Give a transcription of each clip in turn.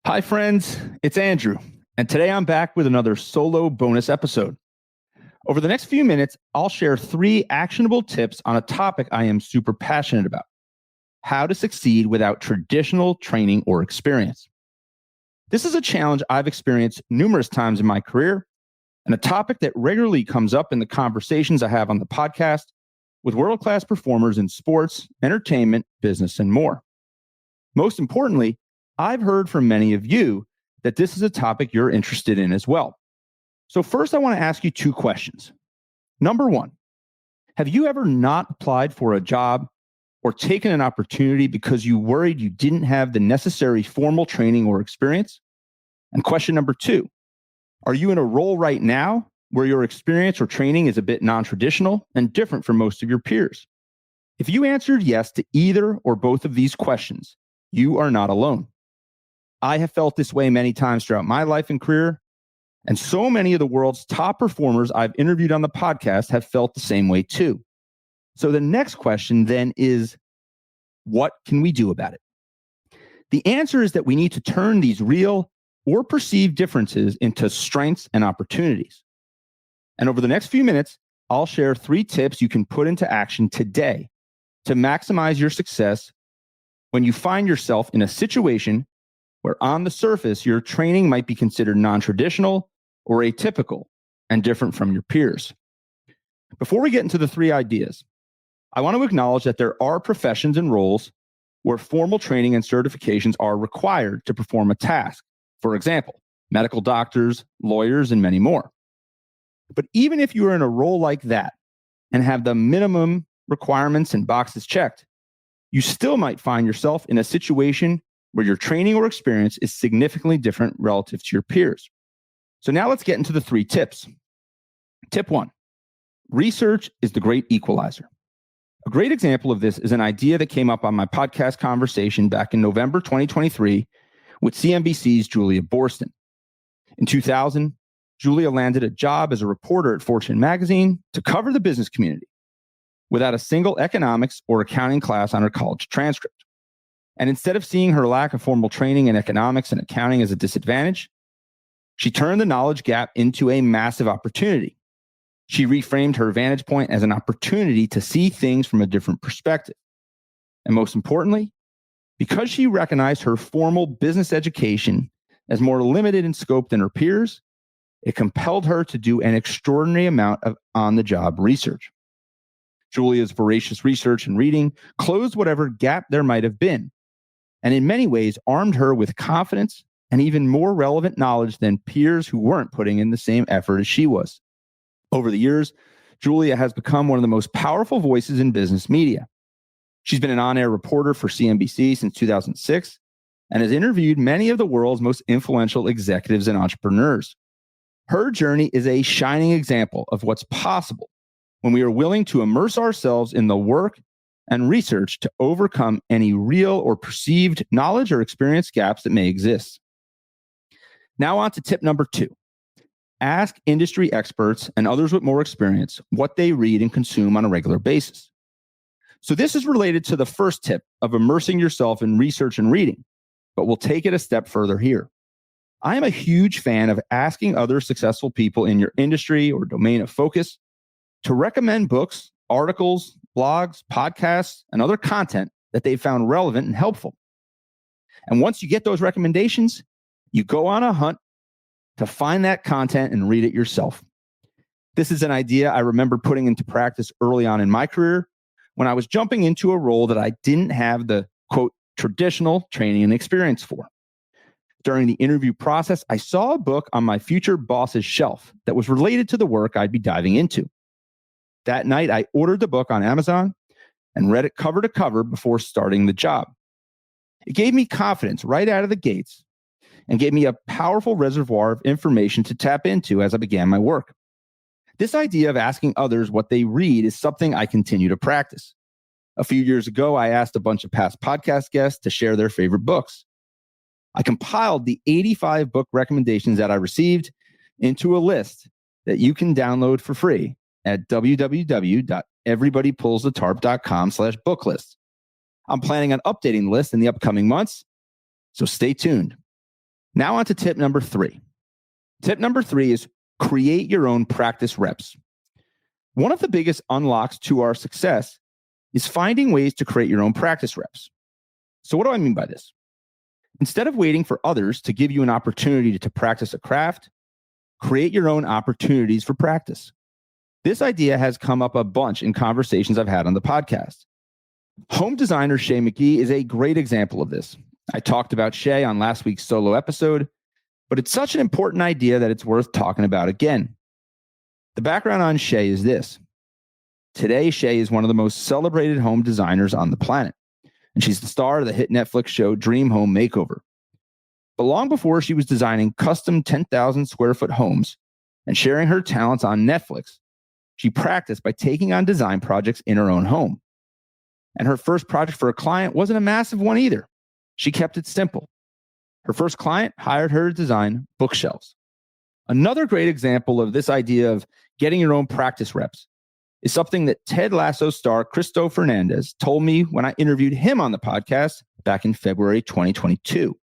Hi, friends. It's Andrew, and today I'm back with another solo bonus episode. Over the next few minutes, I'll share 3 actionable tips on a topic I am super passionate about: how to succeed without traditional training or experience. This is a challenge I've experienced numerous times in my career, and a topic that regularly comes up in the conversations I have on the podcast with world-class performers in sports, entertainment, business, and more. Most importantly, I've heard from many of you that this is a topic you're interested in as well. So first, I want to ask you 2 questions. Number 1, have you ever not applied for a job or taken an opportunity because you worried you didn't have the necessary formal training or experience? And question number 2, are you in a role right now where your experience or training is a bit non-traditional and different from most of your peers? If you answered yes to either or both of these questions, you are not alone. I have felt this way many times throughout my life and career, and so many of the world's top performers I've interviewed on the podcast have felt the same way too. So the next question then is, what can we do about it? The answer is that we need to turn these real or perceived differences into strengths and opportunities. And over the next few minutes, I'll share 3 tips you can put into action today to maximize your success when you find yourself in a situation where on the surface, your training might be considered non-traditional or atypical and different from your peers. Before we get into the 3 ideas, I want to acknowledge that there are professions and roles where formal training and certifications are required to perform a task. For example, medical doctors, lawyers, and many more. But even if you are in a role like that and have the minimum requirements and boxes checked, you still might find yourself in a situation where your training or experience is significantly different relative to your peers. So now let's get into the 3 tips. Tip 1, research is the great equalizer. A great example of this is an idea that came up on my podcast conversation back in November 2023 with CNBC's Julia Boorstin. In 2000, Julia landed a job as a reporter at Fortune magazine to cover the business community without a single economics or accounting class on her college transcript. And instead of seeing her lack of formal training in economics and accounting as a disadvantage, she turned the knowledge gap into a massive opportunity. She reframed her vantage point as an opportunity to see things from a different perspective. And most importantly, because she recognized her formal business education as more limited in scope than her peers, it compelled her to do an extraordinary amount of on-the-job research. Julia's voracious research and reading closed whatever gap there might have been, and in many ways armed her with confidence and even more relevant knowledge than peers who weren't putting in the same effort as she was. Over the years, Julia has become one of the most powerful voices in business media. She's been an on-air reporter for CNBC since 2006 and has interviewed many of the world's most influential executives and entrepreneurs. Her journey is a shining example of what's possible when we are willing to immerse ourselves in the work and research to overcome any real or perceived knowledge or experience gaps that may exist. Now on to tip number 2. Ask industry experts and others with more experience what they read and consume on a regular basis. So this is related to the first tip of immersing yourself in research and reading, but we'll take it a step further here. I am a huge fan of asking other successful people in your industry or domain of focus to recommend books, articles, blogs, podcasts, and other content that they've found relevant and helpful. And once you get those recommendations, you go on a hunt to find that content and read it yourself. This is an idea I remember putting into practice early on in my career when I was jumping into a role that I didn't have the, quote, traditional training and experience for. During the interview process, I saw a book on my future boss's shelf that was related to the work I'd be diving into. That night, I ordered the book on Amazon and read it cover to cover before starting the job. It gave me confidence right out of the gates and gave me a powerful reservoir of information to tap into as I began my work. This idea of asking others what they read is something I continue to practice. A few years ago, I asked a bunch of past podcast guests to share their favorite books. I compiled the 85 book recommendations that I received into a list that you can download for free at www.everybodypullsthetarp.com/booklist. I'm planning on updating the list in the upcoming months, so stay tuned. Now on to tip number 3. Tip number 3 is create your own practice reps. One of the biggest unlocks to our success is finding ways to create your own practice reps. So what do I mean by this? Instead of waiting for others to give you an opportunity to practice a craft, create your own opportunities for practice. This idea has come up a bunch in conversations I've had on the podcast. Home designer Shay McGee is a great example of this. I talked about Shay on last week's solo episode, but it's such an important idea that it's worth talking about again. The background on Shay is this. Today, Shay is one of the most celebrated home designers on the planet, and she's the star of the hit Netflix show Dream Home Makeover. But long before she was designing custom 10,000 square foot homes and sharing her talents on Netflix, she practiced by taking on design projects in her own home. And her first project for a client wasn't a massive one either. She kept it simple. Her first client hired her to design bookshelves. Another great example of this idea of getting your own practice reps is something that Ted Lasso star Cristo Fernandez told me when I interviewed him on the podcast back in February 2022.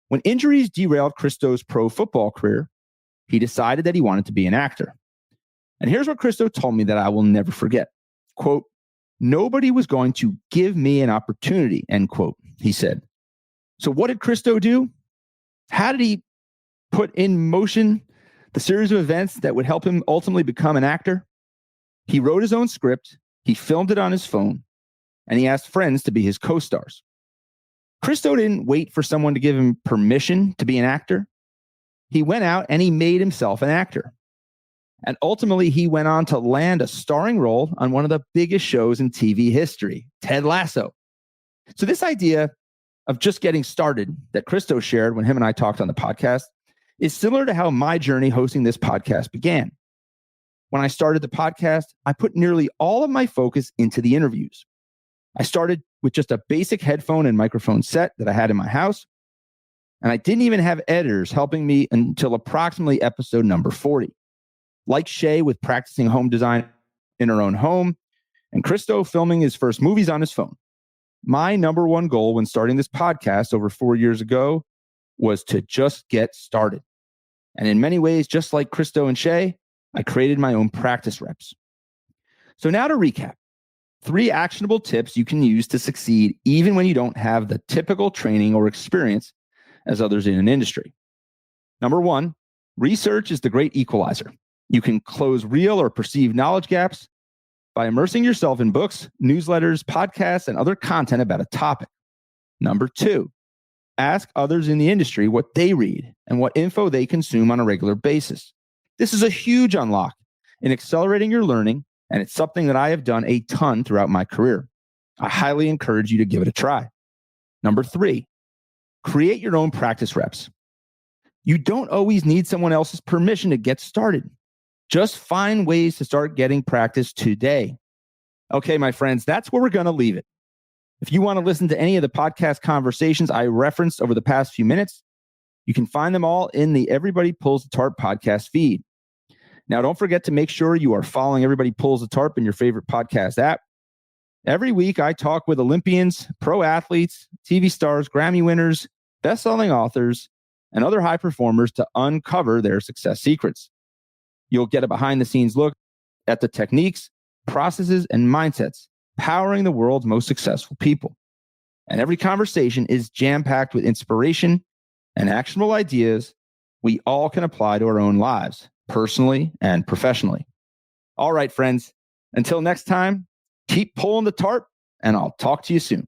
When injuries derailed Cristo's pro football career, he decided that he wanted to be an actor. And here's what Cristo told me that I will never forget. Quote, "Nobody was going to give me an opportunity," end quote, he said. So what did Cristo do? How did he put in motion the series of events that would help him ultimately become an actor? He wrote his own script, he filmed it on his phone, and he asked friends to be his co-stars. Cristo didn't wait for someone to give him permission to be an actor. He went out and he made himself an actor. And ultimately, he went on to land a starring role on one of the biggest shows in TV history, Ted Lasso. So this idea of just getting started that Cristo shared when him and I talked on the podcast is similar to how my journey hosting this podcast began. When I started the podcast, I put nearly all of my focus into the interviews. I started with just a basic headphone and microphone set that I had in my house, and I didn't even have editors helping me until approximately episode number 40. Like Shay with practicing home design in her own home, and Cristo filming his first movies on his phone. My number one goal when starting this podcast over 4 years ago was to just get started. And in many ways, just like Cristo and Shay, I created my own practice reps. So now to recap, 3 actionable tips you can use to succeed even when you don't have the typical training or experience as others in an industry. Number 1, research is the great equalizer. You can close real or perceived knowledge gaps by immersing yourself in books, newsletters, podcasts, and other content about a topic. Number 2, ask others in the industry what they read and what info they consume on a regular basis. This is a huge unlock in accelerating your learning, and it's something that I have done a ton throughout my career. I highly encourage you to give it a try. Number 3, create your own practice reps. You don't always need someone else's permission to get started. Just find ways to start getting practice today. Okay, my friends, that's where we're going to leave it. If you want to listen to any of the podcast conversations I referenced over the past few minutes, you can find them all in the Everybody Pulls the Tarp podcast feed. Now, don't forget to make sure you are following Everybody Pulls the Tarp in your favorite podcast app. Every week, I talk with Olympians, pro athletes, TV stars, Grammy winners, best-selling authors, and other high performers to uncover their success secrets. You'll get a behind-the-scenes look at the techniques, processes, and mindsets powering the world's most successful people. And every conversation is jam-packed with inspiration and actionable ideas we all can apply to our own lives, personally and professionally. All right, friends, until next time, keep pulling the tarp, and I'll talk to you soon.